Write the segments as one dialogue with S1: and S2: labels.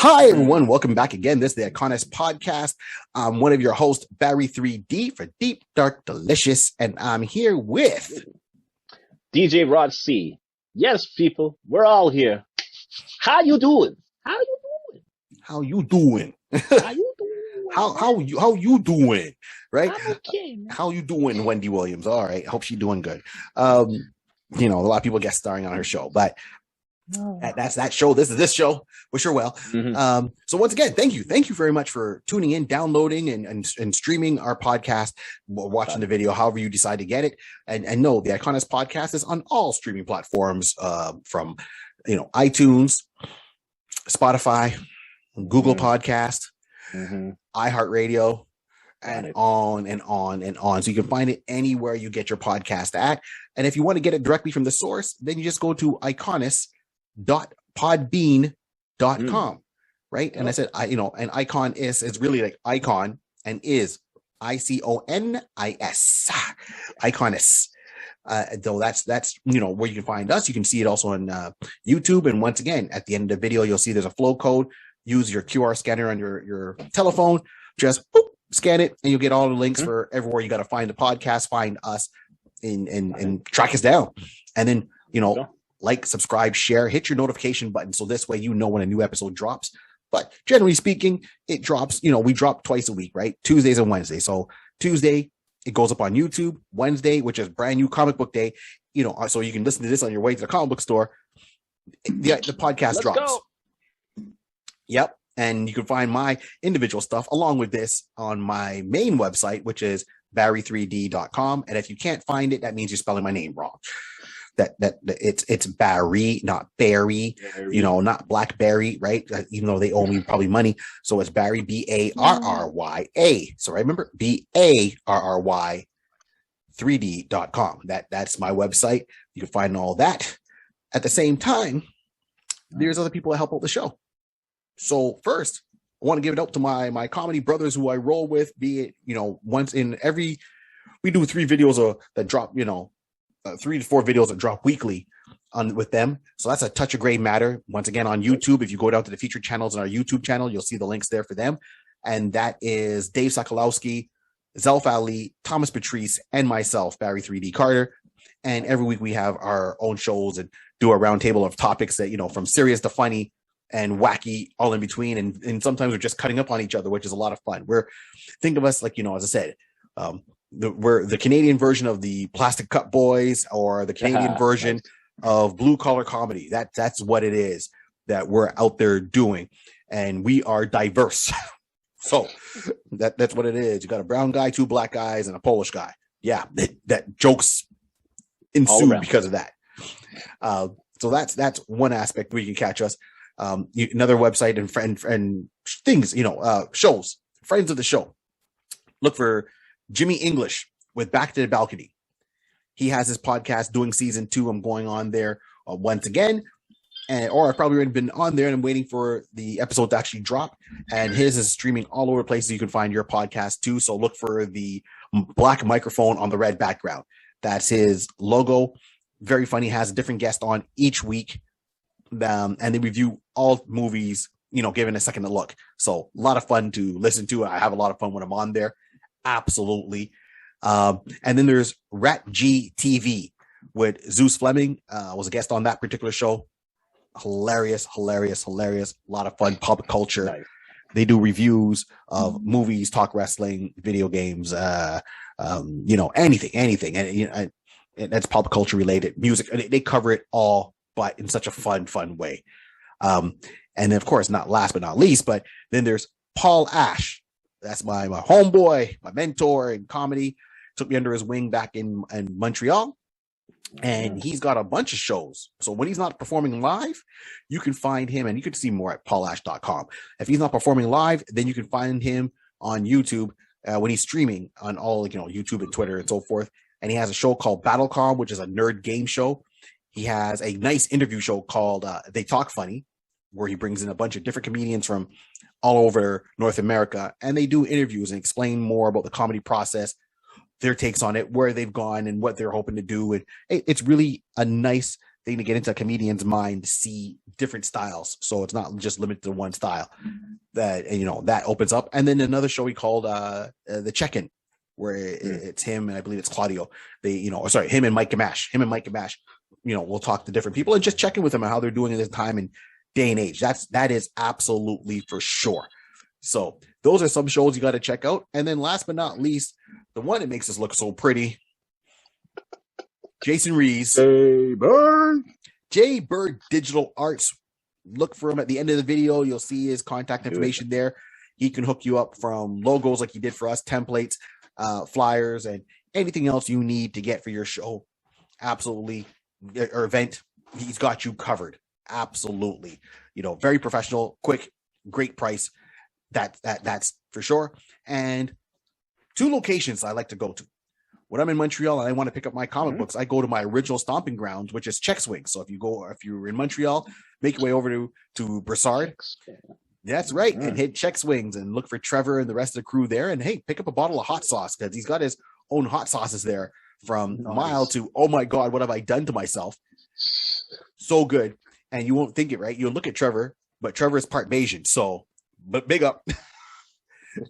S1: Hi, everyone. Welcome back again. This is the Iconist Podcast. I'm one of your hosts, Barry 3D for Deep, Dark, Delicious. And I'm here with
S2: DJ Rod C. Yes, people, we're all here. How you doing?
S1: How you doing? How you doing? Right?
S2: I'm okay, man.
S1: How you doing, Wendy Williams? All right. I hope she's doing good. A lot of people guest starring on her show, but that's that show. This is this show. Wish her well.
S2: Mm-hmm.
S1: So once again, thank you very much for tuning in, downloading, and streaming our podcast, watching the video, however you decide to get it. And no, the Iconist Podcast is on all streaming platforms, from iTunes, Spotify, Google Podcast, iHeartRadio, and on and on and on. So you can find it anywhere you get your podcast at. And if you want to get it directly from the source, then you just go to iconist.podbean.com, right? And I said, an icon is really like icon, and is ICONIS, Iconist. Though that's where you can find us. You can see it also on YouTube. And once again, at the end of the video, you'll see there's a flow code. Use your QR scanner on your telephone. Just scan it, and you'll get all the links for everywhere you got to find the podcast, find us, and track us down. And then, like, subscribe, share, hit your notification button. So this way, when a new episode drops. But generally speaking, it drops, we drop twice a week, right? Tuesdays and Wednesdays. So Tuesday, it goes up on YouTube. Wednesday, which is brand new comic book day, so you can listen to this on your way to the comic book store. The podcast drops. Go. Yep. And you can find my individual stuff along with this on my main website, which is barry3d.com. And if you can't find it, that means you're spelling my name wrong. That it's Barry, not Barry, not Blackberry, right? Even though they owe me probably money. So it's Barry, BARRYA. So remember, BARRY 3D.com. That's my website. You can find all that. At the same time, there's other people that help out the show. So first, I want to give it up to my comedy brothers who I roll with, be it, once in every, we do 3 videos that drop, 3 to 4 videos that drop weekly with them. So that's a touch of gray matter. Once again, on YouTube, if you go down to the featured channels on our YouTube channel, you'll see the links there for them. And that is Dave Sokolowski, Zelf Ali, Thomas Patrice, and myself, Barry 3D Carter. And every week we have our own shows and do a roundtable of topics that, from serious to funny and wacky, all in between. And sometimes we're just cutting up on each other, which is a lot of fun. Think of us like, as I said, we're the Canadian version of the Plastic Cup Boys, or the Canadian version of blue collar comedy. That's what it is that we're out there doing. And we are diverse. So that's what it is. You got a brown guy, 2 black guys, and a Polish guy. Yeah. That jokes ensue because of that. So that's one aspect where you can catch us. Another website and friend things, shows, friends of the show. Look for Jimmy English with Back to the Balcony. He has his podcast doing season 2. I'm going on there once again, or I've probably already been on there and I'm waiting for the episode to actually drop. And his is streaming all over the place. You can find your podcast too. So look for the black microphone on the red background. That's his logo. Very funny. Has a different guest on each week. And they review all movies, giving a second to look. So a lot of fun to listen to. I have a lot of fun when I'm on there. Absolutely. And then there's Rat G TV with Zeus Fleming. Was a guest on that particular show. Hilarious. A lot of fun, pop culture. Nice. They do reviews of movies, talk wrestling, video games, anything. And that's pop culture related, music. They cover it all, but in such a fun way. And then, of course, not last but not least, but then there's Paul Ash. That's my homeboy, my mentor in comedy. Took me under his wing back in Montreal. And he's got a bunch of shows. So when he's not performing live, you can find him, and you can see more at paulash.com. If he's not performing live, then you can find him on YouTube when he's streaming on all, YouTube and Twitter and so forth. And he has a show called BattleCom, which is a nerd game show. He has a nice interview show called They Talk Funny, where he brings in a bunch of different comedians from all over North America, and they do interviews and explain more about the comedy process, their takes on it, where they've gone and what they're hoping to do. And it's really a nice thing to get into a comedian's mind to see different styles. So it's not just limited to one style. That, and, you know, that opens up. And then another show we called the Check-In, where it's him and I believe it's Claudio. They, you know, or sorry, him and Mike Gamache. You know, we'll talk to different people and just check in with them on how they're doing in this time and day and age. That is absolutely for sure. So those are some shows you got to check out. And then last but not least, the one that makes us look so pretty, Jason Rees. J Bird Digital Arts. Look for him at the end of the video. You'll see his contact information there. He can hook you up from logos like he did for us, templates, flyers, and anything else you need to get for your show. Absolutely. Or event. He's got you covered. Absolutely. You know, very professional, quick, great price. That's for sure. And 2 locations I like to go to. When I'm in Montreal and I want to pick up my comic books, I go to my original stomping grounds, which is Check Swing. So if you're in Montreal, make your way over to Brossard. That's right. And hit Check Swings and look for Trevor and the rest of the crew there. And hey, pick up a bottle of hot sauce, because he's got his own hot sauces there, from mild to, oh my God, what have I done to myself? So good. And you won't think it, right? You'll look at Trevor, but Trevor is part Bayesian. So, but big up.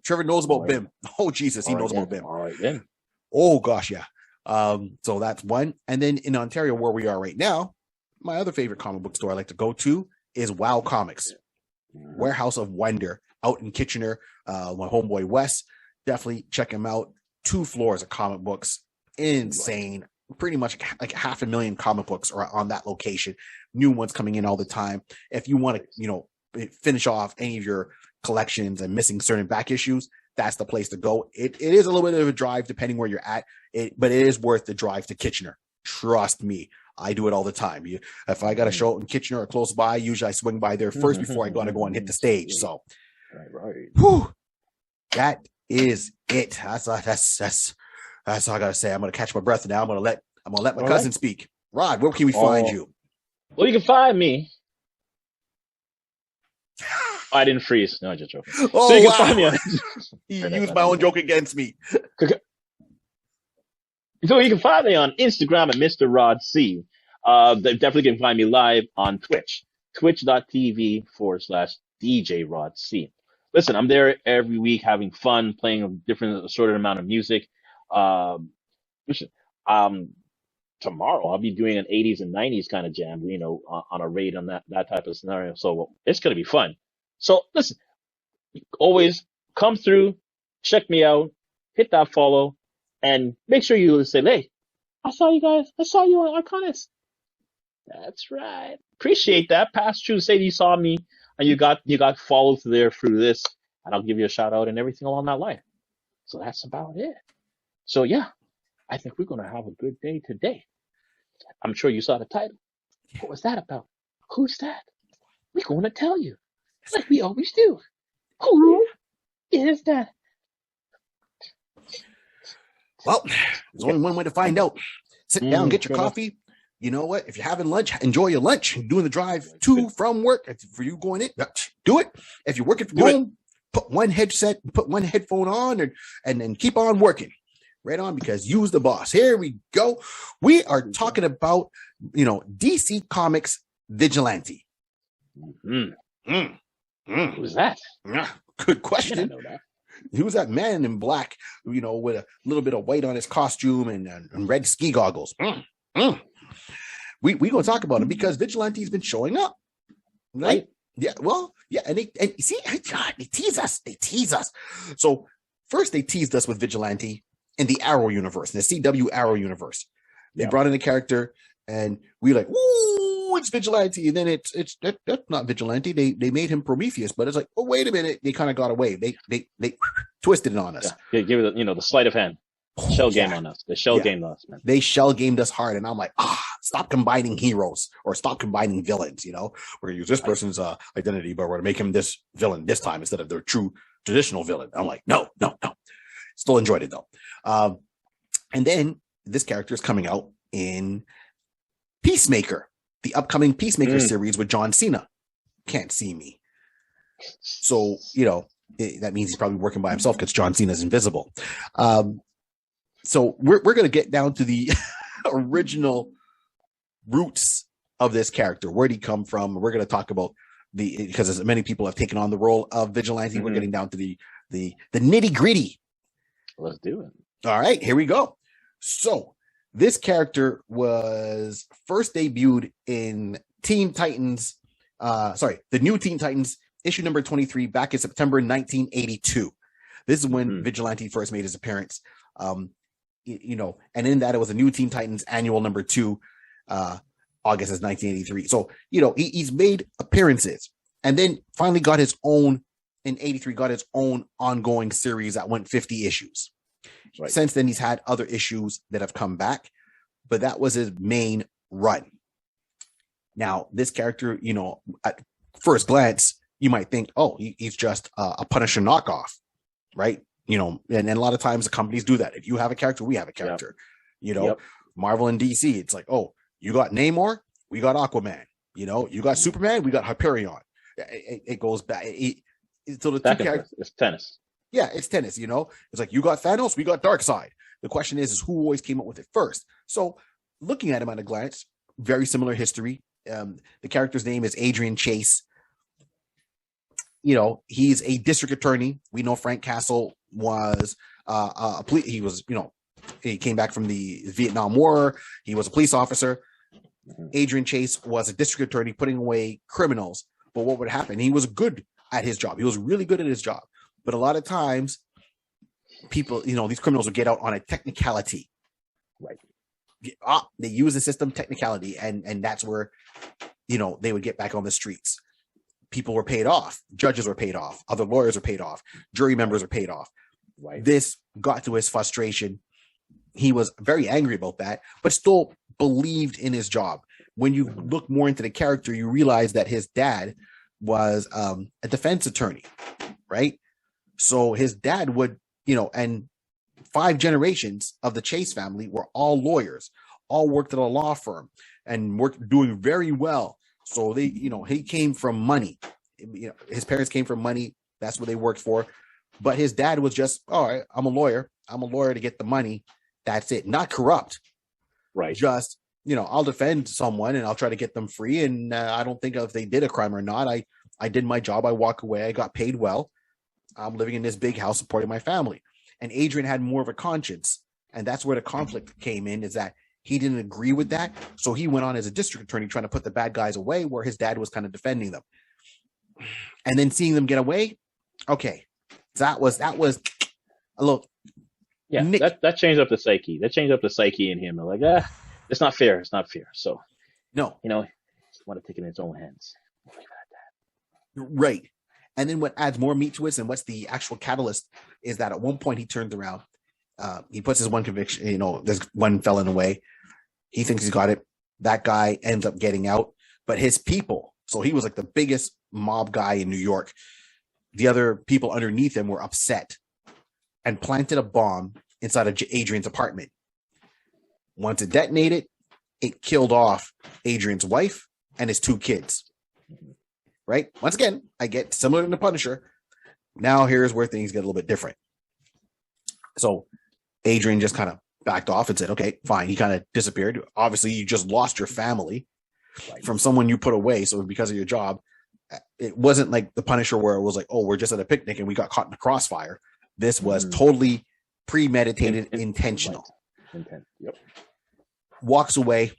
S1: Trevor knows about BIM. Oh, Jesus, he knows about BIM.
S2: All right, then.
S1: Oh, gosh, yeah. So that's one. And then in Ontario, where we are right now, my other favorite comic book store I like to go to is Wow Comics, Warehouse of Wonder, out in Kitchener. My homeboy Wes, definitely check him out. 2 floors of comic books. Insane. Pretty much like 500,000 comic books are on that location. New ones coming in all the time. If you want to, you know, finish off any of your collections and missing certain back issues, that's the place to go. It is a little bit of a drive depending where you're at, but it is worth the drive to Kitchener. Trust me, I do it all the time. If I got a show in Kitchener or close by, usually I swing by there first before I got to go and hit the stage. So,
S2: right.
S1: Whew, that is it. That's all I gotta say. I'm gonna catch my breath now. I'm gonna let my cousin speak. Rod, where can we find you?
S2: Well, you can find me. I didn't freeze. No, I just joking.
S1: Oh,
S2: so you
S1: wow.
S2: can find me on...
S1: You used my own joke against me.
S2: So you can find me on Instagram at Mr. Rod C. They definitely can find me live on Twitch, twitch.tv/DJ Rod C. Listen, I'm there every week having fun, playing a different assorted amount of music. Tomorrow I'll be doing an 80s and 90s kind of jam, you know, on a raid on that type of scenario. So it's going to be fun. So listen, always come through, check me out, hit that follow, and make sure you say, hey, I saw you guys. I saw you on Arconis. That's right. Appreciate that. Pass through, say you saw me and you got followed through this, and I'll give you a shout out and everything along that line. So that's about it. So yeah, I think we're going to have a good day today. I'm sure you saw the title. What was that about? Who's that? We're going to tell you, like we always do. Who is that?
S1: Well, there's only one way to find out. Sit down, get your coffee. You know what? If you're having lunch, enjoy your lunch. Doing the drive to from work, for you going in, do it. If you're working from home, put one headphone on and keep on working. Right on, because you's the boss. Here we go. We are talking about, you know, DC Comics Vigilante.
S2: Who's that?
S1: Good question.
S2: I know that.
S1: Who's that man in black, you know, with a little bit of white on his costume and red ski goggles? We gonna talk about him because Vigilante's been showing up, right? Yeah, well, yeah, and see, they tease us. So first they teased us with Vigilante in the Arrow universe, in the CW Arrow universe. They brought in a character, and we like, ooh, it's Vigilante. And then that's not Vigilante. They made him Prometheus, but it's like, oh, wait a minute. They kind of got away. They twisted it on us.
S2: Yeah, give it, the sleight of hand. Shell game on us. They shell gamed us, man.
S1: They shell gamed us hard, and I'm like, stop combining heroes or stop combining villains. You know, we're gonna use this person's identity, but we're gonna make him this villain this time instead of their true traditional villain. I'm like, no. Still enjoyed it though. And then this character is coming out in Peacemaker, the upcoming Peacemaker series with John Cena. Can't see me. So, that means he's probably working by himself because John Cena's invisible. So we're going to get down to the original roots of this character. Where'd he come from? We're going to talk about because as many people have taken on the role of vigilante, we're getting down to the nitty gritty.
S2: Let's do it.
S1: All right, here we go. So this character was first debuted in Teen Titans, the new Teen Titans issue number 23 back in September 1982. This is when Vigilante first made his appearance. And in that it was a new Teen Titans annual number 2, August is 1983. So, he's made appearances and then finally got his own in 83, got his own ongoing series that went 50 issues. Right. Since then, he's had other issues that have come back, but that was his main run. Now, this character, at first glance, you might think, oh, he's just a Punisher knockoff, right? And a lot of times the companies do that. If you have a character, we have a character. Yep. Marvel and DC, it's like, oh, you got Namor, we got Aquaman. You got Superman, we got Hyperion. It goes back. So the two characters,
S2: it's tennis.
S1: Yeah, it's tennis. It's like you got Thanos, we got Darkseid. The question is who always came up with it first. So looking at him at a glance, very similar history. The character's name is Adrian Chase. He's a district attorney. We know Frank Castle was he came back from the Vietnam War. He was a police officer. Adrian Chase was a district attorney putting away criminals. But what would happen? He was good at his job. He was really good at his job. But a lot of times, people, these criminals would get out on a technicality. Right. They use the system technicality, and that's where, they would get back on the streets. People were paid off. Judges were paid off. Other lawyers were paid off. Jury members were paid off. Right. This got to his frustration. He was very angry about that, but still believed in his job. When you look more into the character, you realize that his dad was a defense attorney, right? So his dad would, and 5 generations of the Chase family were all lawyers, all worked at a law firm and doing very well. So they, he came from money. His parents came from money. That's what they worked for. But his dad was just, all right, I'm a lawyer. I'm a lawyer to get the money. That's it. Not corrupt. Right. Just, I'll defend someone and I'll try to get them free. And I don't think if they did a crime or not. I did my job. I walk away. I got paid well. I'm living in this big house supporting my family. And Adrian had more of a conscience. And that's where the conflict came in, is that he didn't agree with that. So he went on as a district attorney trying to put the bad guys away, where his dad was kind of defending them. And then seeing them get away. Okay. That was a little.
S2: Yeah, that changed up the psyche. That changed up the psyche in him. Like, it's not fair. It's not fair. So,
S1: no,
S2: want to take it in its own hands.
S1: Right. And then what adds more meat to it and what's the actual catalyst is that at one point he turns around. He puts his one conviction, there's one felon away. He thinks he's got it. That guy ends up getting out. But his people, so he was like the biggest mob guy in New York. The other people underneath him were upset and planted a bomb inside of Adrian's apartment. Once it detonated, it killed off Adrian's wife and his 2 kids. Right? Once again, I get similar to the Punisher. Now here's where things get a little bit different. So Adrian just kind of backed off and said, okay, fine. He kind of disappeared. Obviously, you just lost your family from someone you put away. So because of your job, it wasn't like the Punisher where it was like, oh, we're just at a picnic and we got caught in the crossfire. This was totally premeditated, intentional.
S2: Yep.
S1: Walks away,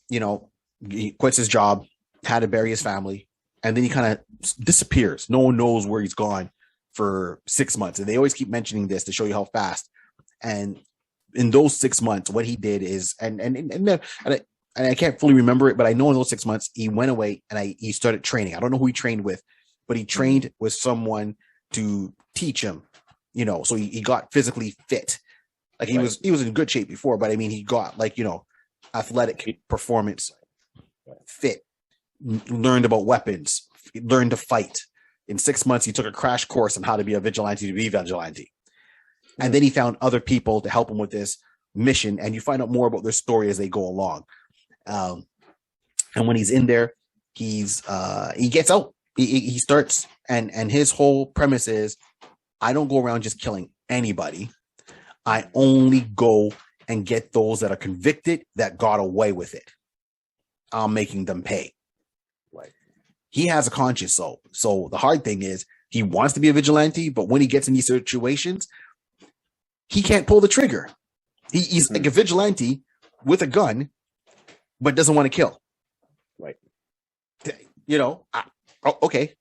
S1: he quits his job, had to bury his family, and then he kind of disappears. No one knows where he's gone for 6 months. And they always keep mentioning this to show you how fast. And in those 6 months, what he did is, and I can't fully remember it, but I know in those 6 months he went away and he started training. I don't know who he trained with, but he trained with someone to teach him, so he got physically fit. Like he was in good shape before, but I mean, he got athletic performance fit, learned about weapons, learned to fight. In 6 months, he took a crash course on how to be a vigilante to be vigilante. And then he found other people to help him with this mission. And you find out more about their story as they go along. And when he's in there, he gets out, he starts, and his whole premise is, I don't go around just killing anybody. I only go and get those that are convicted that got away with it. I'm making them pay.
S2: Right.
S1: He has a conscience. So the hard thing is he wants to be a vigilante, but when he gets in these situations, he can't pull the trigger. He's like a vigilante with a gun, but doesn't want to kill.
S2: Right.
S1: You know, okay.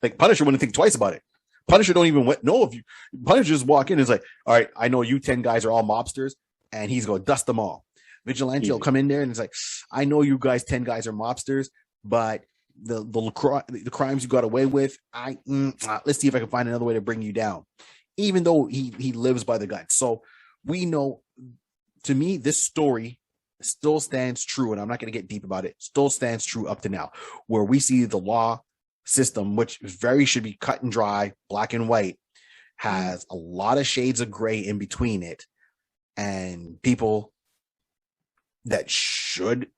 S1: Like Punisher wouldn't think twice about it. Punisher don't even know if you. Punisher just walk in and is like, all right, I know you 10 guys are all mobsters, and he's going to dust them all. Vigilante will come in there and it's like, I know you guys 10 guys are mobsters, but the crimes you got away with, let's see if I can find another way to bring you down. Even though he lives by the gun. So we know, to me, this story still stands true, and I'm not going to get deep about it, still stands true up to now, where we see the law system, which should be cut and dry, black and white, has a lot of shades of gray in between it, and people that should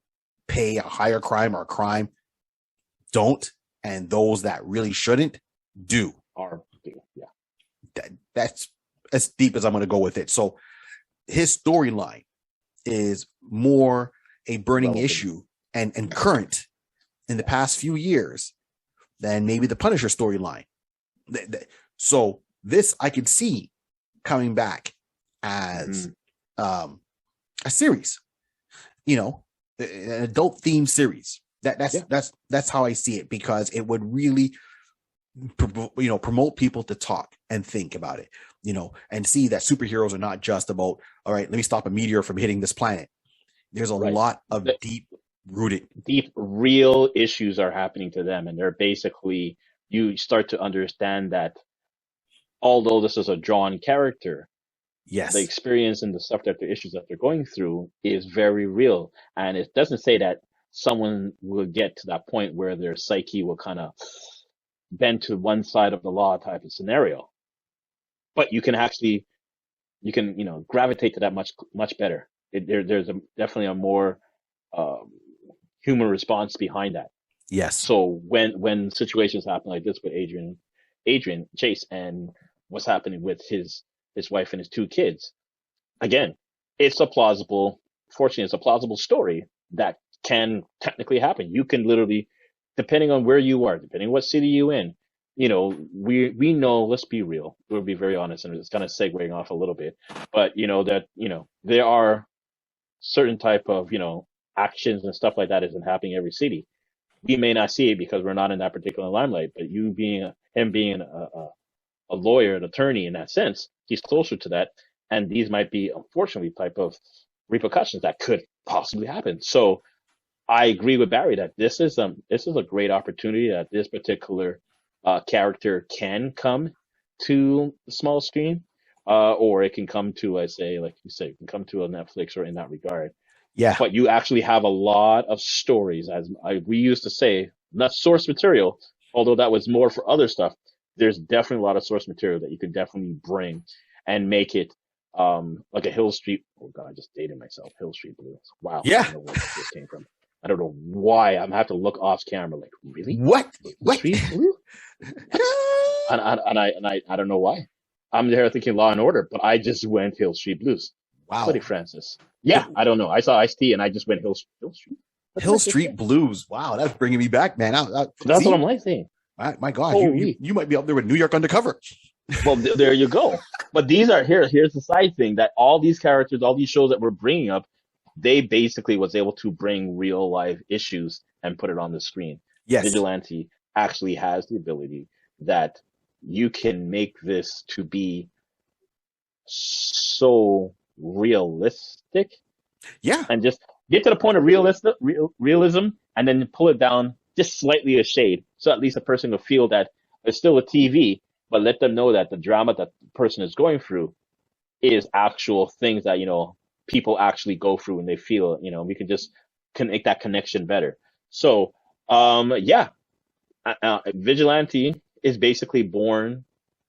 S1: pay a higher crime or a crime don't, and those that really shouldn't do. That's as deep as I'm going to go with it. So his storyline is more a burning issue and current in the past few years than maybe the Punisher storyline. So this I could see coming back as a series, you know, an adult themed series. That's how I see it, because it would really, you know, promote people to talk and think about it, you know, and see that superheroes are not just about, all right, let me stop a meteor from hitting this planet. There's a lot of deep real
S2: issues are happening to them, and they're basically, you start to understand that although this is a drawn character, the experience and the stuff that the issues that they're going through is very real. And it doesn't say that someone will get to that point where their psyche will kind of bend to one side of the law type of scenario, but you can you know, gravitate to that much better. There's definitely a more human response behind that.
S1: Yes.
S2: So when situations happen like this with Adrian Chase, and what's happening with his wife and his 2 kids, again, fortunately, it's a plausible story that can technically happen. You can literally, depending on where you are, depending on what city you're in, you know, we know, let's be real, we'll be very honest, and it's kind of segueing off a little bit, but you know that, you know, there are certain type of, you know, actions and stuff like that isn't happening in every city. We may not see it because we're not in that particular limelight, but him being a lawyer, an attorney in that sense, he's closer to that, and these might be, unfortunately, type of repercussions that could possibly happen. So I agree with Barry that this is a great opportunity that this particular character can come to the small screen, or it can come to, I say, like you say, it can come to a Netflix or in that regard.
S1: Yeah.
S2: But you actually have a lot of stories, as we used to say, not source material, although that was more for other stuff. There's definitely a lot of source material that you could definitely bring and make it like a Hill Street. Oh God, I just dated myself. Hill Street Blues. Wow.
S1: Yeah.
S2: I don't know where this came from. I don't know why. I'm gonna have to look off camera. Like, really?
S1: What?
S2: Street Blue? and I don't know why. I'm there thinking Law and Order, but I just went Hill Street Blues.
S1: Wow.
S2: Buddy Francis. Yeah, I don't know. I saw Ice-T and I just went Hill Street.
S1: Hill Street Blues. Wow, that's bringing me back, man.
S2: That's what I'm like saying.
S1: My God, you might be up there with New York Undercover.
S2: Well, there you go. But here's the side thing, that all these characters, all these shows that we're bringing up, they basically was able to bring real life issues and put it on the screen.
S1: Yes.
S2: Vigilante actually has the ability that you can make this to be so realistic.
S1: Yeah.
S2: And just get to the point of realism, and then pull it down just slightly a shade, so at least a person will feel that it's still a TV, but let them know that the drama that the person is going through is actual things that, you know, people actually go through and they feel, you know, we can just make that connection better. So, Vigilante is basically born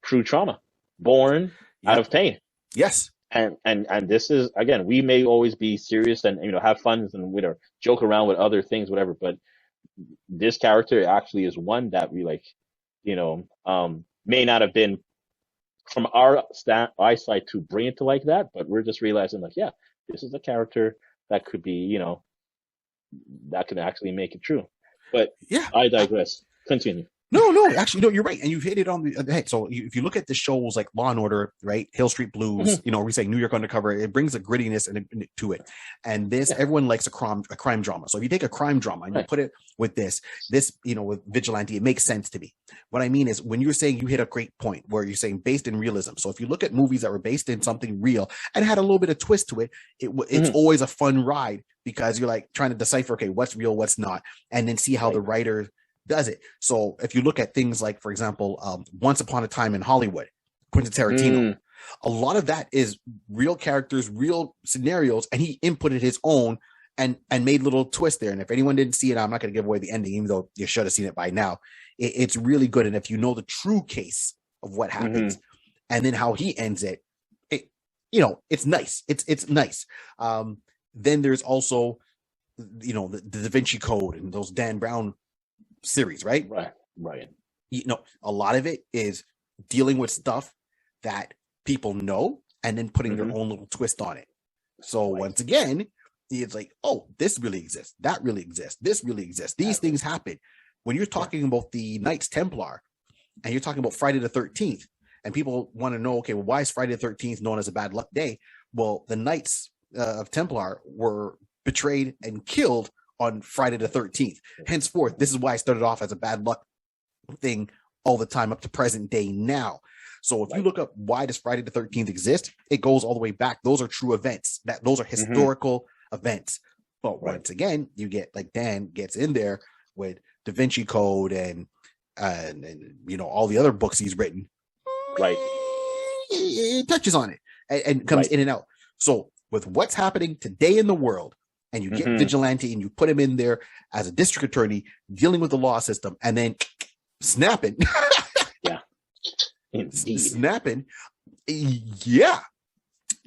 S2: through trauma, born out of pain.
S1: Yes.
S2: And this is, again, we may always be serious and, you know, have fun and whatever, joke around with other things, whatever, but this character actually is one that we, like, you know, may not have been from our eyesight to bring it to like that, but we're just realizing, like, yeah, this is a character that could be, you know, that could actually make it true. But
S1: Yeah.
S2: I digress. Continue.
S1: No, actually, no, you're right. And you've hit it on the head. So if you look at the shows like Law and Order, right? Hill Street Blues,
S2: Mm-hmm.
S1: we're saying New York Undercover, it brings a grittiness to it. And this,
S2: Yeah.
S1: everyone likes a crime drama. So if you take a crime drama and you
S2: Right.
S1: put it with this, with Vigilante, it makes sense to me. What I mean is when you're saying, you hit a great point where you're saying based in realism. So if you look at movies that were based in something real and had a little bit of twist to it, it's always a fun ride because you're like trying to decipher, okay, what's real, what's not, and then see how the writer does it. So if you look at things like, for example, Once Upon a Time in Hollywood, Quentin Tarantino, a lot of that is real characters, real scenarios, and he inputted his own and made little twists there. And if anyone didn't see it, I'm not going to give away the ending, even though you should have seen it by now. It's really good. And if you know the true case of what happens and then how he ends it, it's nice. It's nice. Then there's also, the Da Vinci Code and those Dan Brown series, right?
S2: Right.
S1: A lot of it is dealing with stuff that people know and then putting their own little twist on it. So once again, it's like, oh, this really exists, that really exists, this really exists, these things happen. When you're talking about the Knights Templar and you're talking about Friday the 13th, and people want to know, okay, well, why is Friday the 13th known as a bad luck day? Well, the Knights of Templar were betrayed and killed on Friday the 13th. Henceforth, this is why I started off as a bad luck thing all the time up to present day now. So if you look up why does Friday the 13th exist, it goes all the way back. Those are true events. Those are historical events. But once again, you get like Dan gets in there with Da Vinci Code and all the other books he's written.
S2: Right.
S1: It touches on it and comes in and out. So with what's happening today in the world, and you get Vigilante and you put him in there as a district attorney dealing with the law system and then snapping.
S2: Yeah. Indeed.
S1: Snapping. Yeah.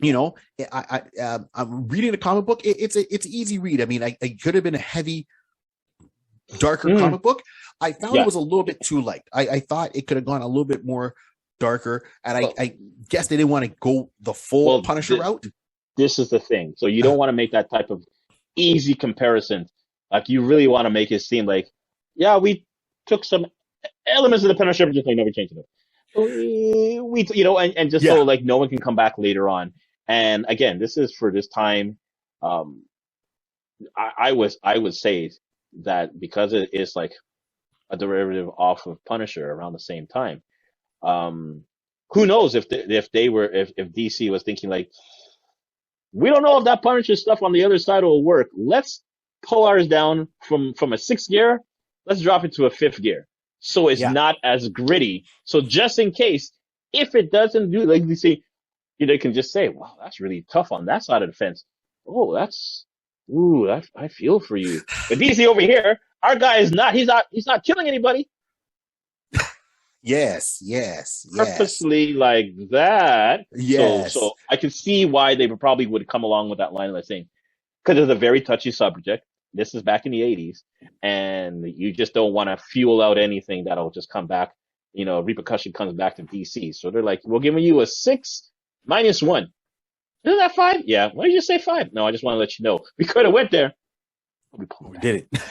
S1: I'm reading a comic book. It's an easy read. I mean, I could have been a heavy, darker comic book. I found it was a little bit too light. I thought it could have gone a little bit more darker. And I guess they didn't want to go the full Punisher route.
S2: This is the thing. So you don't want to make that type of easy comparison. Like you really want to make it seem like, yeah, we took some elements of the Punisher, but just like never changed it. So like no one can come back later on. And again, this is for this time. I would say that because it is like a derivative off of Punisher around the same time. Who knows if DC was thinking like, we don't know if that Punisher stuff on the other side will work. Let's pull ours down from a 6th gear. Let's drop it to a 5th gear. So it's not as gritty. So just in case, if it doesn't do, like you see, they can just say, wow, that's really tough on that side of the fence. Oh, I feel for you. But DC over here, our guy he's not killing anybody.
S1: Yes.
S2: Purposely like that.
S1: Yes.
S2: So I can see why they probably would come along with that line, like saying, because it's a very touchy subject. This is back in the 80s, and you just don't want to fuel out anything that'll just come back. Repercussion comes back to DC. So they're like, we're giving you a 6 minus 1. Isn't that 5? Yeah. Why did you say 5? No, I just want to let you know. We could have went there.
S1: We did it.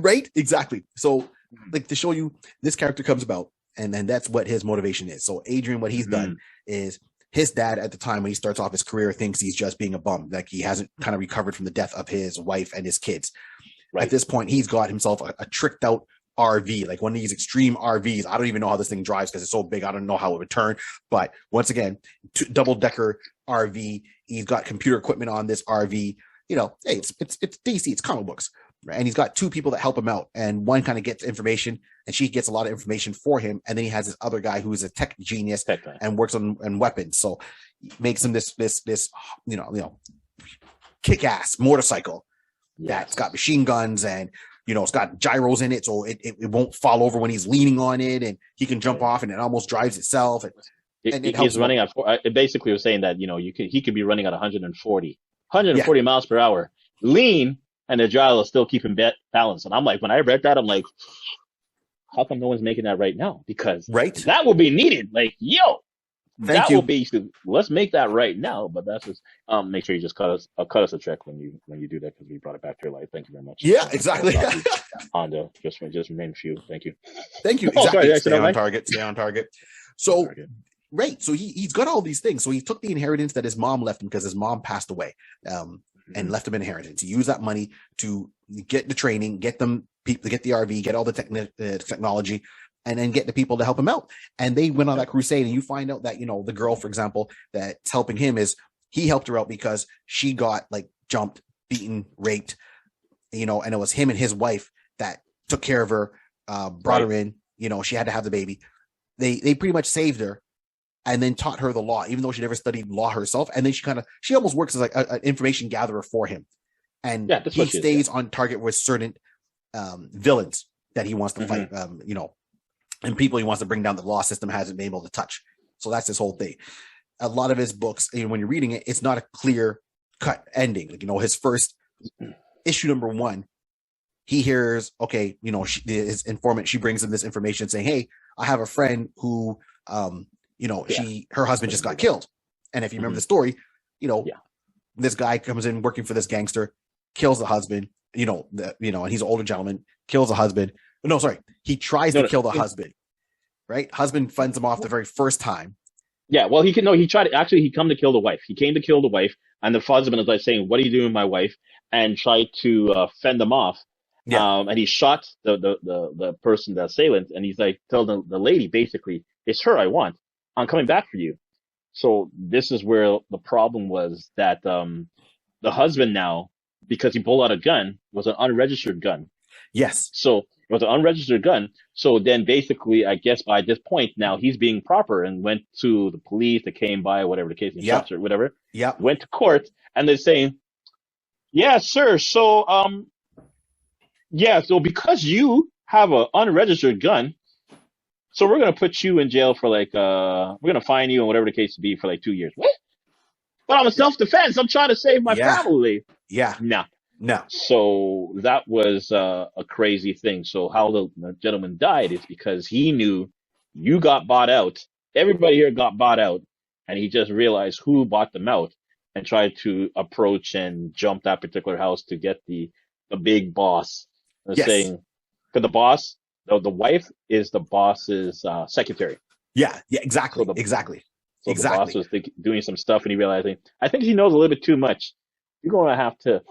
S1: Right? Exactly. So, like, to show you this character comes about, and then that's what his motivation is. So Adrian, what he's done is his dad at the time when he starts off his career thinks he's just being a bum, like he hasn't kind of recovered from the death of his wife and his kids. Right. At this point, he's got himself a tricked out RV, like one of these extreme RVs. I don't even know how this thing drives because it's so big. I don't know how it would turn. But once again, double-decker RV. He's got computer equipment on this RV. Hey, it's DC. It's comic books. Right? And he's got 2 people that help him out. And one kind of gets information, and she gets a lot of information for him. And then he has this other guy who is a tech genius and works on weapons. So he makes him this kick-ass motorcycle that's got machine guns and it's got gyros in it, so it won't fall over when he's leaning on it, and he can jump off, and it almost drives itself. And
S2: he's running at. It basically was saying that he could be running at 140 miles per hour, lean, and the gyro is still keeping balance. And I'm like, when I read that, I'm like, how come no one's making that right now? Because that will be needed. Like,
S1: Thank
S2: that will
S1: you.
S2: basically, let's make that right now. But that's just make sure you just cut us a check when you do that, because we brought it back to your life. Thank you very much.
S1: Yeah,
S2: I'll
S1: exactly.
S2: stop you. Honda, just name a few. Thank you.
S1: Thank you.
S2: Oh, sorry,
S1: Exactly.
S2: did I say
S1: Stay
S2: that
S1: on
S2: right?
S1: target. Stay on target.
S2: On
S1: So,
S2: target.
S1: right. So he's got all these things. So he took the inheritance that his mom left him because his mom passed away, and left him an inheritance. He used that money to get the training, get them people, get the RV, get all the technology, and then get the people to help him out. And they went on that crusade. And you find out that, the girl, for example, that's helping him he helped her out because she got like jumped, beaten, raped, and it was him and his wife that took care of her, brought her in, she had to have the baby. They pretty much saved her and then taught her the law, even though she never studied law herself. And then she almost works as like an information gatherer for him. And he stays on target with certain villains that he wants to fight, and people he wants to bring down the law system hasn't been able to touch. So that's his whole thing. A lot of his books, when you're reading it, it's not a clear cut ending. Like, his first issue number 1, he hears, okay, his informant, she brings him this information saying, hey, I have a friend who, her husband just got killed. And if you remember the story, this guy comes in working for this gangster, kills the husband, and he's an older gentleman, kills the husband. No, sorry. He tries to kill the husband, right? Husband fends him off the very first time.
S2: Yeah, well, he tried to, actually, he came to kill the wife. He came to kill the wife, and the husband is like saying, what are you doing with my wife? And tried to fend them off. Yeah. And he shot the person, the assailant, and he's like, tell the lady, basically, it's her I want. I'm coming back for you. So this is where the problem was, that the husband now, because he pulled out a gun, was an unregistered gun.
S1: Yes.
S2: So it was an unregistered gun. So then basically, I guess by this point now, he's being proper and went to the police that came by, whatever the case, or whatever.
S1: Yeah.
S2: Went to court, and they're saying, yeah, sir. So, so because you have an unregistered gun, so we're going to put you in jail for we're going to fine you and whatever the case be for 2 years. What? But I'm a self-defense. I'm trying to save my family.
S1: Yeah.
S2: No. So that was a crazy thing. So how the gentleman died is because he knew you got bought out. Everybody here got bought out, and he just realized who bought them out and tried to approach and jump that particular house to get the big boss. Saying, because the boss, the wife is the boss's secretary.
S1: Yeah, exactly. Exactly.
S2: So the boss was doing some stuff, and he realizing, I think he knows a little bit too much. You're going to have to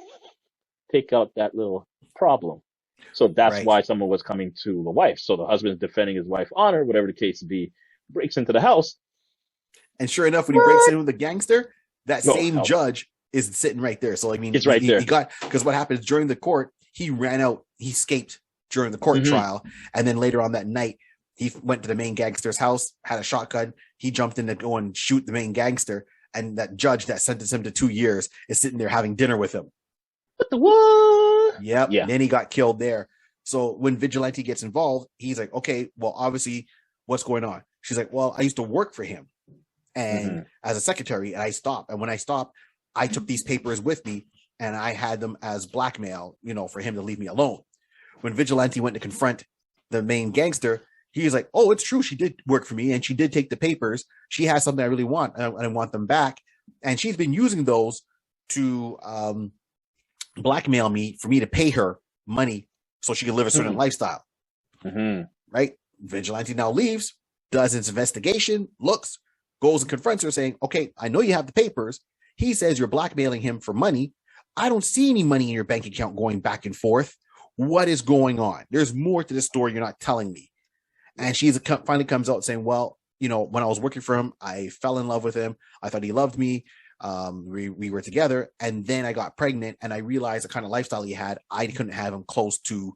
S2: take out that little problem. So that's why someone was coming to the wife. So the husband is defending his wife's honor, whatever the case be, breaks into the house.
S1: And sure enough, when he breaks in with the gangster, that same judge is sitting right there. So, I mean,
S2: it's right there.
S1: Because what happens during the court, he ran out, he escaped during the court trial. And then later on that night, he went to the main gangster's house, had a shotgun. He jumped in to go and shoot the main gangster. And that judge that sentenced him to 2 years is sitting there having dinner with him.
S2: What?
S1: Yep. Yeah. And then he got killed there. So when Vigilante gets involved, he's like, okay, well, obviously, what's going on? She's like, well, I used to work for him and as a secretary, and I stopped. And when I stopped, I took these papers with me and I had them as blackmail, for him to leave me alone. When Vigilante went to confront the main gangster, he was like, oh, it's true. She did work for me and she did take the papers. She has something I really want and I want them back. And she's been using those to blackmail me for me to pay her money so she can live a certain lifestyle. Right? Vigilante now leaves, does his investigation, looks, goes and confronts her saying, okay, I know you have the papers. He says you're blackmailing him for money. I don't see any money in your bank account going back and forth. What is going on? There's more to this story you're not telling me. And she finally comes out saying, well, when I was working for him, I fell in love with him. I thought he loved me. We were together, and then I got pregnant, and I realized the kind of lifestyle he had, I couldn't have him close to,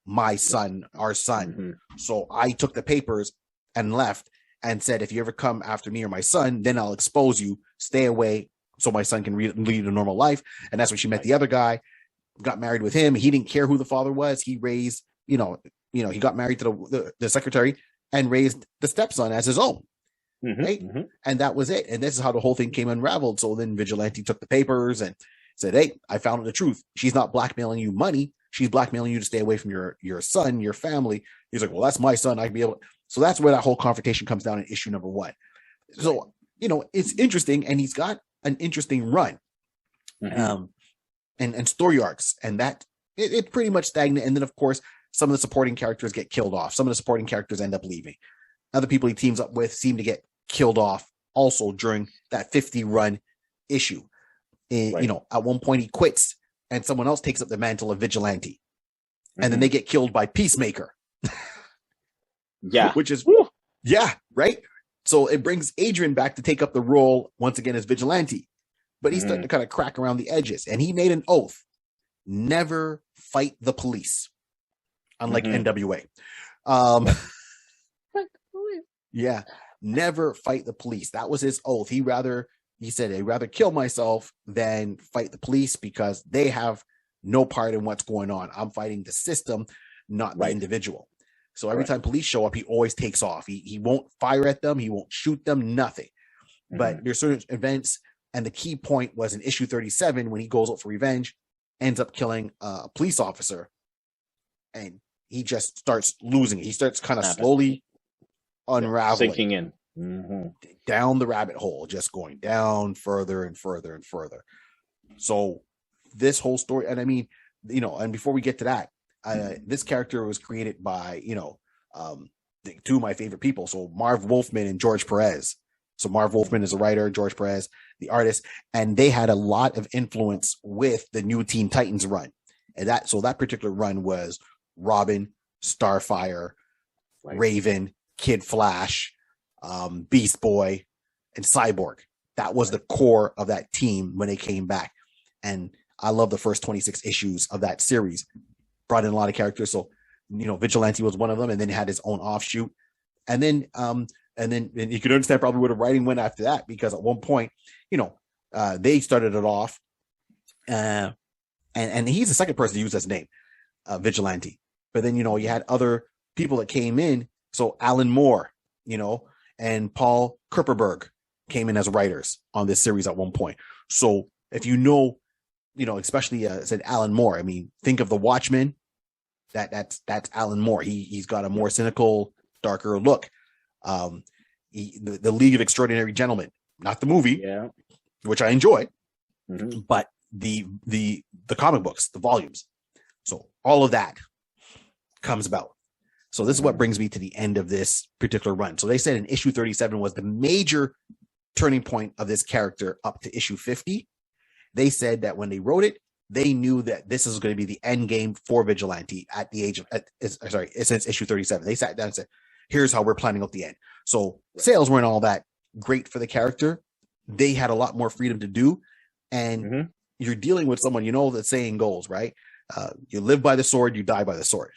S1: my son, our son. So I took the papers and left and said, if you ever come after me or my son, then I'll expose you. Stay away so my son can lead a normal life. And that's when she met the other guy, got married with him. He didn't care who the father was. He raised, he got married to the secretary and raised the stepson as his own. Right. And that was it. And this is how the whole thing came unraveled. So then Vigilante took the papers and said, hey, I found the truth. She's not blackmailing you money. She's blackmailing you to stay away from your son, your family. He's like, well, that's my son. I can be able. So that's where that whole confrontation comes down in issue number 1. So, it's interesting, and he's got an interesting run, and story arcs, and that it pretty much stagnant. And then, of course, some of the supporting characters get killed off. Some of the supporting characters end up leaving. Other people he teams up with seem to get killed off also during that 50 run issue. And, at one point he quits, and someone else takes up the mantle of Vigilante, and then they get killed by Peacemaker.
S2: Yeah,
S1: which is right. So it brings Adrian back to take up the role once again as Vigilante, but he's starting to kind of crack around the edges, and he made an oath: never fight the police, unlike NWA. Yeah, never fight the police. That was his oath. He said, I'd rather kill myself than fight the police because they have no part in what's going on. I'm fighting the system, not the individual. So every time police show up, he always takes off. He won't fire at them. He won't shoot them, nothing. But there's certain events, and the key point was in issue 37 when he goes out for revenge, ends up killing a police officer, and he just starts losing it. He starts kind of slowly unraveling,
S2: sinking in
S1: down the rabbit hole, just going down further and further and further. So this whole story, and I mean, and before we get to that, this character was created by, two of my favorite people. So Marv Wolfman and George Perez. So Marv Wolfman is a writer, George Perez, the artist, and they had a lot of influence with the new Teen Titans run. And that particular run was Robin, Starfire, Raven, Kid Flash, Beast Boy, and Cyborg. That was the core of that team when they came back. And I love the first 26 issues of that series. Brought in a lot of characters. So, Vigilante was one of them, and then he had his own offshoot. And then you could understand probably where the writing went after that, because at one point, they started it off, and he's the second person to use his name, Vigilante. But then, you had other people that came in. So Alan Moore, and Paul Kupperberg came in as writers on this series at one point. So if especially said Alan Moore, I mean, think of the Watchmen. That's Alan Moore. He's got a more cynical, darker look. The League of Extraordinary Gentlemen, not the movie, which I enjoy, but the comic books, the volumes. So all of that comes about. So this is what brings me to the end of this particular run. So they said in issue 37 was the major turning point of this character up to issue 50. They said that when they wrote it, they knew that this is going to be the end game for Vigilante at the age of, since issue 37. They sat down and said, here's how we're planning out the end. So sales weren't all that great for the character. They had a lot more freedom to do. And you're dealing with someone, the saying goes, right? You live by the sword, you die by the sword.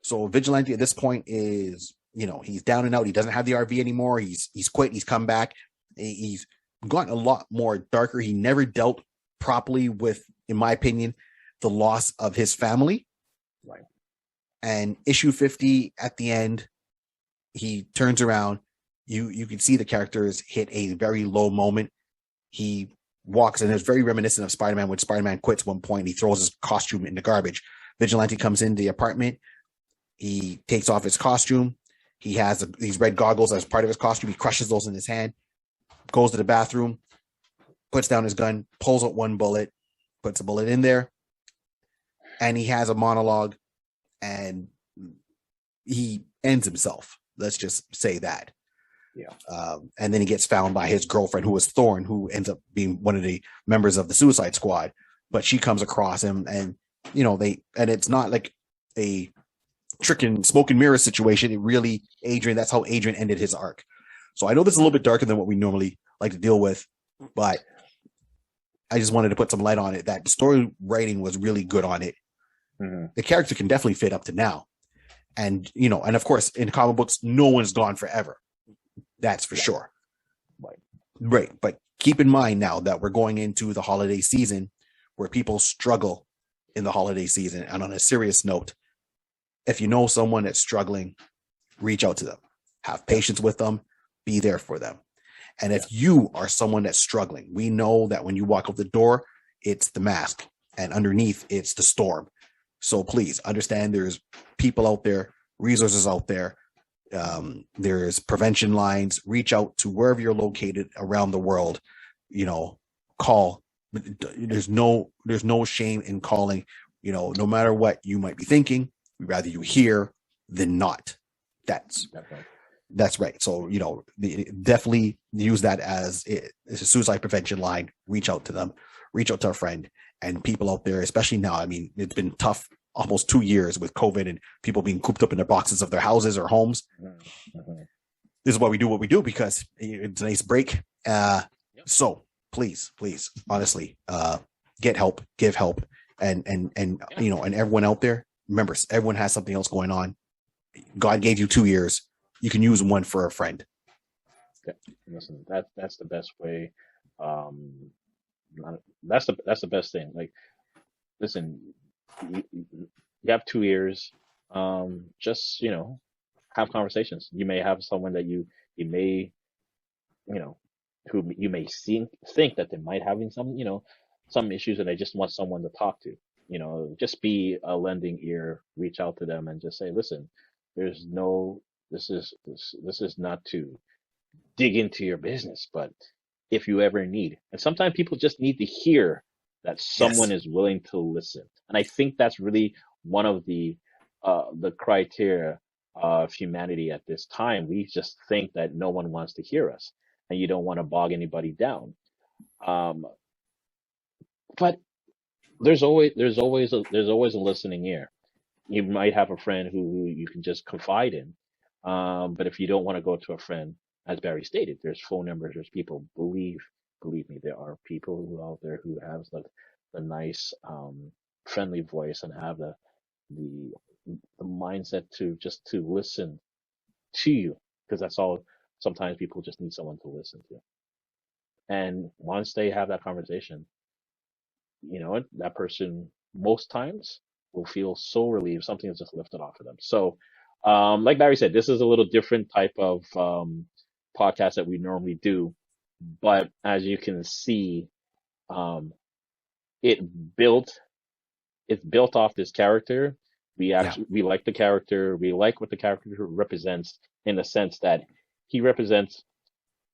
S1: So Vigilante at this point is, he's down and out. He doesn't have the RV anymore. He's quit. He's come back. He's gotten a lot more darker. He never dealt properly with, in my opinion, the loss of his family. Right. And issue 50 at the end, he turns around. You can see the characters hit a very low moment. He walks, and it's very reminiscent of Spider-Man. When Spider-Man quits one point, he throws his costume in the garbage. Vigilante comes into the apartment. He takes off his costume. He has these red goggles as part of his costume. He crushes those in his hand, goes to the bathroom, puts down his gun, pulls out one bullet, puts a bullet in there, and he has a monologue, and he ends himself. Let's just say that. Yeah. And then he gets found by his girlfriend, who was Thorn, who ends up being one of the members of the Suicide Squad. But she comes across him, and it's not like a trick and smoke and mirror situation. It really, that's how Adrian ended his arc. So I know this is a little bit darker than what we normally like to deal with, but I just wanted to put some light on it, that the story writing was really good on it. The character can definitely fit up to now. And, and of course, in comic books, no one's gone forever. That's for sure. Right. But keep in mind now that we're going into the holiday season where people struggle in the holiday season. And on a serious note, if you know someone that's struggling, reach out to them, have patience with them, be there for them. And if you are someone that's struggling, we know that when you walk out the door, it's the mask, and underneath it's the storm. So please understand there's people out there, resources out there. There's prevention lines. Reach out to wherever you're located around the world. Call. There's no shame in calling. No matter what you might be thinking, we'd rather you hear than not. That's right. So definitely use that as it's a suicide prevention line. Reach out to them. Reach out to a friend and people out there, especially now. I mean, it's been tough. Almost 2 years with COVID and people being cooped up in their boxes of their houses or homes. Mm-hmm. This is why we do what we do, because it's a nice break. So please, honestly, get help, give help, and everyone out there, remember, everyone has something else going on. God gave you 2 years. You can use one for a friend.
S2: Okay. Listen, that's the best way. That's the best thing. Like, listen, you have 2 years. Just have conversations. You may have someone that you may who you may think that they might having some issues, and they just want someone to talk to. Just be a lending ear. Reach out to them and just say, listen, there's no this is not to dig into your business, but if you ever need, and sometimes people just need to hear that someone is willing to listen. And I think that's really one of the criteria of humanity at this time. We just think that no one wants to hear us, and you don't want to bog anybody down. But there's always a listening ear. You might have a friend who you can just confide in. But if you don't want to go to a friend, as Barry stated, there's phone numbers, there's people. Believe me, there are people who out there who have the nice, friendly voice and have the mindset to listen to you, because that's all. Sometimes people just need someone to listen to. And once they have that conversation, that person most times will feel so relieved. Something is just lifted off of them. So, like Barry said, this is a little different type of podcast that we normally do. But as you can see, it's built off this character. We like the character. We like what the character represents, in the sense that he represents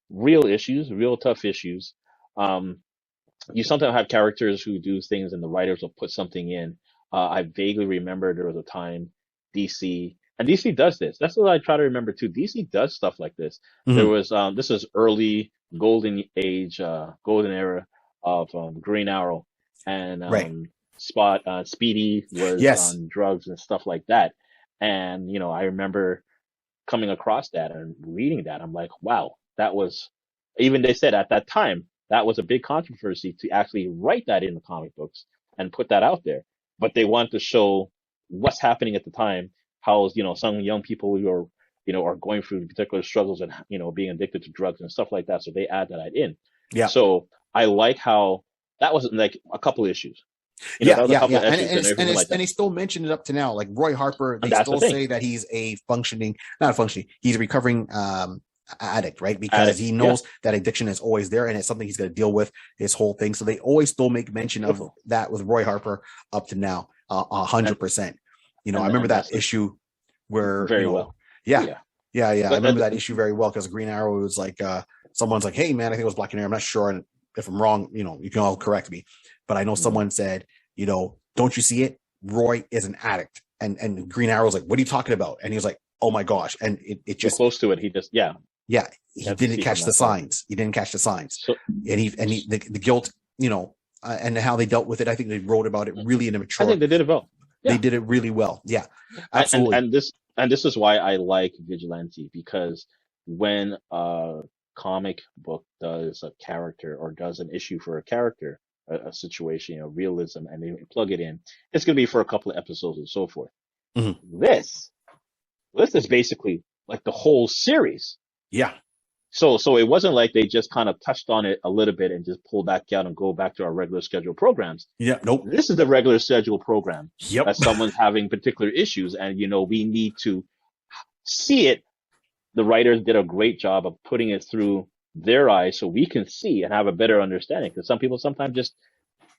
S2: real issues, real tough issues. You sometimes have characters who do things and the writers will put something in. I vaguely remember there was a time DC, and DC does this. That's what I try to remember too. DC does stuff like this. Mm-hmm. There was, this is early golden age, golden era of Green Arrow, and Speedy was on drugs and stuff like that. And, I remember coming across that and reading that. I'm like, wow, that was, even they said at that time, that was a big controversy to actually write that in the comic books and put that out there. But they want to show what's happening at the time, how, some young people who are, are going through particular struggles and, being addicted to drugs and stuff like that. So they add that in. Yeah. So I like how that was like a couple issues.
S1: And they still mention it up to now. Like Roy Harper, they still say that he's not functioning, he's a recovering addict, right? Because he knows that addiction is always there and it's something he's going to deal with his whole thing. So they always still make mention of that with Roy Harper up to now, 100%. I remember that issue where very well. Yeah. I remember that issue very well, because Green Arrow was like, someone's like, hey man, I think it was Black and Arrow. I'm not sure, and if I'm wrong, you can all correct me. But I know someone said, don't you see it? Roy is an addict. And Green Arrow's like, what are you talking about? And he was like, oh my gosh. And it just
S2: close to it. He just,
S1: he didn't catch the signs. He didn't catch the signs. So, the guilt, and how they dealt with it. I think they wrote about it really in a mature.
S2: I think they did it well.
S1: Yeah. They did it really well. Yeah, absolutely.
S2: And this is why I like Vigilante, because when a comic book does a character or does an issue for a character, a situation, realism, and they plug it in, it's going to be for a couple of episodes and so forth. Mm-hmm. This is basically like the whole series.
S1: Yeah.
S2: So it wasn't like they just kind of touched on it a little bit and just pull back out and go back to our regular scheduled programs.
S1: Yeah. Nope.
S2: This is the regular scheduled program. Yep. That someone's having particular issues, and we need to see it. The writers did a great job of putting it through their eyes so we can see and have a better understanding, because some people sometimes just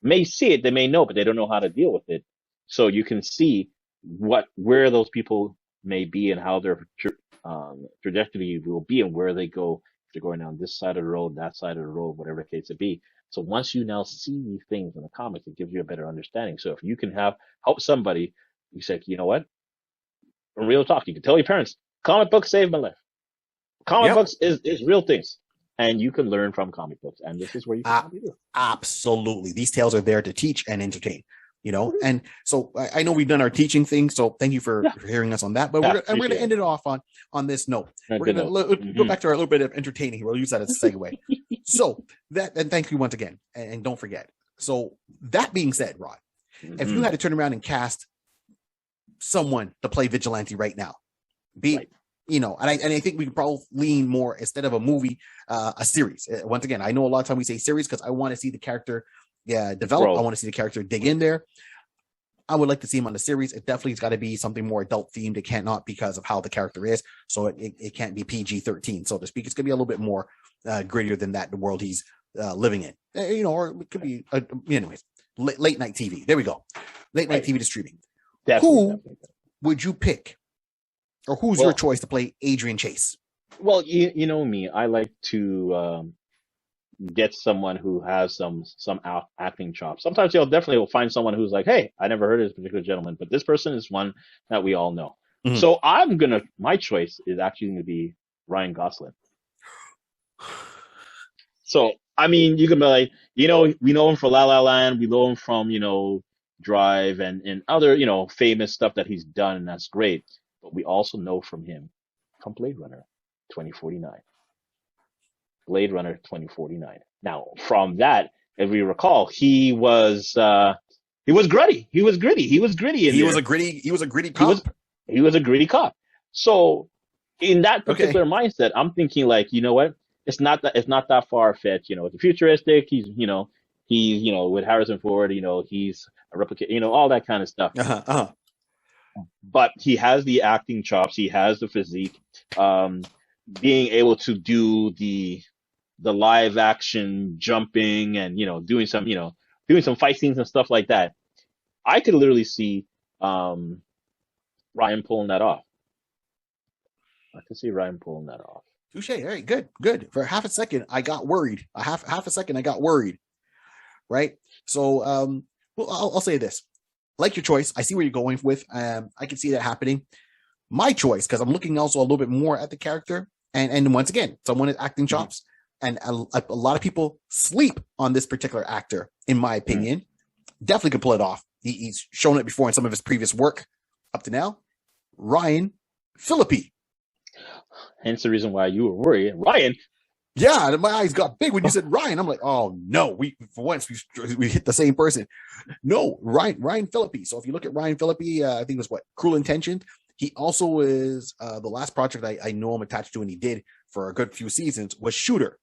S2: may see it, they may know, but they don't know how to deal with it. So you can see where those people may be and how they're trajectory will be and where they go. If they're going down this side of the road, that side of the road, whatever the case it be. So once you now see these things in the comics, it gives you a better understanding. So if you can help somebody, you say, you know what? Real talk. You can tell your parents, comic books saved my life. Comic
S1: Yep.
S2: books is real things, and you can learn from comic books. And this is where you can probably do.
S1: Absolutely. These tales are there to teach and entertain, and so I know we've done our teaching thing. So thank you for hearing us on that, but we're going to end it off on this note. We're going to go back to our little bit of entertaining here. We'll use that as a segue. So and thank you once again. And don't forget. So that being said, Rod, if you had to turn around and cast someone to play Vigilante right now, and I think we could probably lean more, instead of a movie, a series. Once again, I know a lot of time we say series because I want to see the character develop. I want to see the character dig in there. I would like to see him on the series. It definitely has got to be something more adult themed. It can't not, because of how the character is. So it can't be PG-13, so to speak. It's going to be a little bit more grittier than that, the world he's living in. Or it could be, anyways, late night TV. There we go. Late night TV to streaming. Who would you pick? Or who's your choice to play Adrian Chase?
S2: Well, you know me. I like to get someone who has some acting chops. Sometimes you'll definitely find someone who's like, hey, I never heard of this particular gentleman, but this person is one that we all know. Mm-hmm. So my choice is actually going to be Ryan Gosling. So, I mean, you can be like, we know him for La La Land. We know him from, Drive and other, famous stuff that he's done, and that's great. But we also know from Blade Runner 2049. Blade Runner 2049. Now, from that, if we recall, he was gritty. He was gritty. He was a gritty cop. He was a gritty cop. So in that particular mindset, I'm thinking like, you know what? It's not that far fetched. It's futuristic. He's with Harrison Ford. He's a replicate. All that kind of stuff. But he has the acting chops. He has the physique. Being able to do the live action jumping and doing some fight scenes and stuff like that. I could literally see Ryan pulling that off. I can see Ryan pulling that off.
S1: Touche. All right, good. For half a second, I got worried. Half a second, I got worried. Right. So, I'll say this. Like your choice. I see where you're going with. I can see that happening. My choice, because I'm looking also a little bit more at the character, and once again, someone is acting chops, and a lot of people sleep on this particular actor. In my opinion, definitely could pull it off. He's shown it before in some of his previous work up to now. Ryan Phillippe.
S2: Hence the reason why you were worried, Ryan.
S1: Yeah, my eyes got big when you said Ryan. I'm like, oh no, we hit the same person. No, Ryan Phillippe. So if you look at Ryan Phillippe, I think it was Cruel Intentions. He also is the last project I know him attached to, and he did for a good few seasons, was Shooter,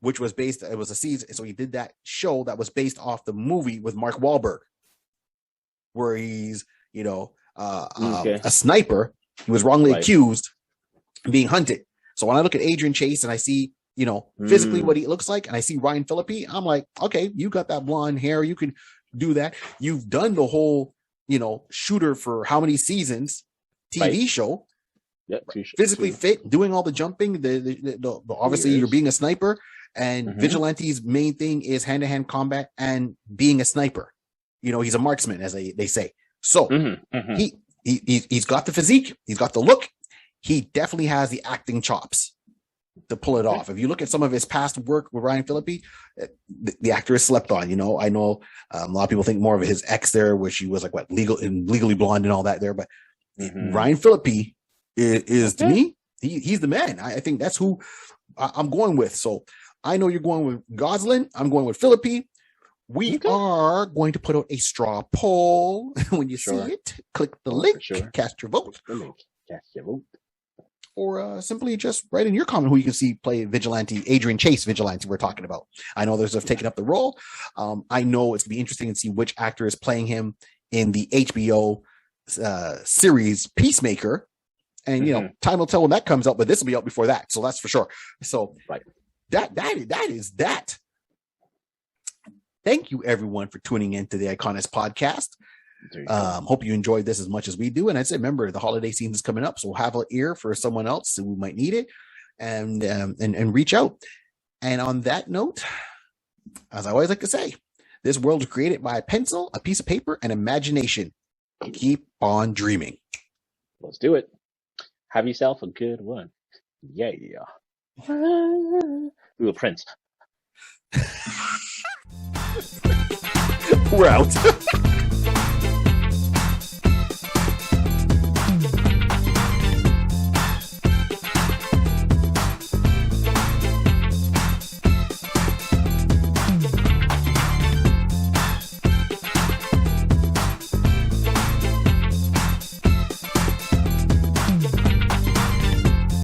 S1: which was it was a season. So he did that show that was based off the movie with Mark Wahlberg, where he's a sniper. He was wrongly accused of being hunted. So when I look at Adrian Chase and I see physically what he looks like, and I see Ryan Phillippe, I'm like, okay, you got that blonde hair, you can do that. You've done the whole Shooter for how many seasons TV show.
S2: Yep,
S1: physically fit, doing all the jumping. The obviously you're being a sniper, and Vigilante's main thing is hand-to-hand combat and being a sniper. He's a marksman, as they say. So he's got the physique, he's got the look. He definitely has the acting chops to pull it off. If you look at some of his past work with Ryan Phillippe, the actor is slept on. I know a lot of people think more of his ex there, which he was Legally Blonde and all that there, but Ryan Phillippe is to me, he's the man. I think that's who I'm going with. So I know you're going with Gosling. I'm going with Phillippe. We are going to put out a straw poll. When you see it, click the link, cast your vote. Or simply just write in your comment who you can see play Vigilante, Adrian Chase Vigilante we're talking about. I know others have taken up the role. I know it's going to be interesting to see which actor is playing him in the HBO series Peacemaker. And, time will tell when that comes out, but this will be out before that. So that's for sure. So that is that. Thank you, everyone, for tuning in to the Iconist podcast.
S2: There you go.
S1: Hope you enjoyed this as much as we do. And I said, remember, the holiday season is coming up, so we'll have an ear for someone else who might need it, and reach out. And on that note, as I always like to say, this world is created by a pencil, a piece of paper, and imagination. Keep on dreaming.
S2: Let's do it. Have yourself a good one. Yeah. Ooh, Prince.
S1: We're out.